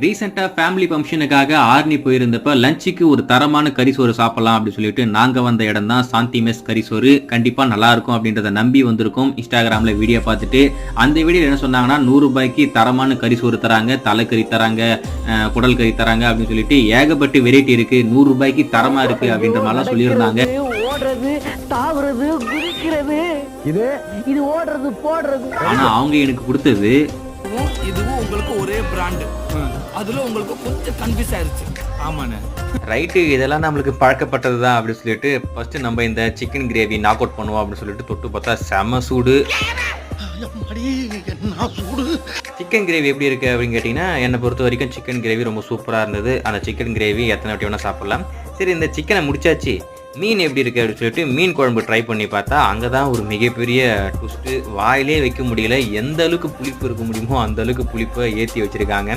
ரீசெண்டா ஃபேமிலி ஃபங்க்ஷனுக்காக ஆர்னி போயிருந்தப்ப லஞ்சுக்கு ஒரு தரமான கறிசோறு சாப்பிடலாம் அப்படின்னு சொல்லிட்டு நாங்க வந்த இடம் தான் சாந்தி மெஸ் கறிசோறு. கண்டிப்பா நல்லா இருக்கும் அப்படின்றத நம்பி வந்திருக்கோம். இன்ஸ்டாகிராம்ல வீடியோ பார்த்துட்டு அந்த வீடியோ என்ன சொன்னாங்கன்னா 100 ரூபாய்க்கு தரமான கறிசோறு தராங்க, தலைக்கறி தராங்க, குடல் கறி தராங்க அப்படின்னு சொல்லிட்டு ஏகப்பட்ட வெரைட்டி இருக்கு, 100 ரூபாய்க்கு தரமா இருக்கு அப்படின்ற மாதிரிலாம் சொல்லியிருந்தாங்க. ஓடுறது, தாவுறது, குதிக்கிறது, இது ஓடுறது போடுறது. ஆனா அவங்க எனக்கு கொடுத்தது இதுவும் உங்களுக்கு ஒரே பிராண்ட். அதுல உங்களுக்கு கொஞ்சம் கன்ஃபியூஸ் ஆயிருச்சு. ஆமாண்ணே. ரைட்டு, இதெல்லாம் நம்மளுக்கு பழக்கப்பட்டது தான் அப்படின்னு சொல்லிட்டு ஃபர்ஸ்ட் நம்ம இந்த சிக்கன் கிரேவி நாக் அவுட் பண்ணுவோம் அப்படின்னு சொல்லிட்டு தொட்டு பார்த்தா செம சூடு. சிக்கன் கிரேவி எப்படி இருக்கு அப்படின்னு கேட்டீங்கன்னா, என்னை பொறுத்த வரைக்கும் சிக்கன் கிரேவி ரொம்ப சூப்பராக இருந்தது. அந்த சிக்கன் கிரேவி எத்தனை வாட்டி வேணா சாப்பிடலாம். சரி, இந்த சிக்கனை முடிச்சாச்சு, மீன் எப்படி இருக்குது அப்படின்னு சொல்லிட்டு மீன் குழம்பு ட்ரை பண்ணி பார்த்தா அங்கே தான் ஒரு மிகப்பெரிய ட்விஸ்ட்டு. வாயிலே வைக்க முடியல. எந்த அளவுக்கு புளிப்பு இருக்க முடியுமோ அந்த அளவுக்கு புளிப்பை ஏற்றி வச்சுருக்காங்க.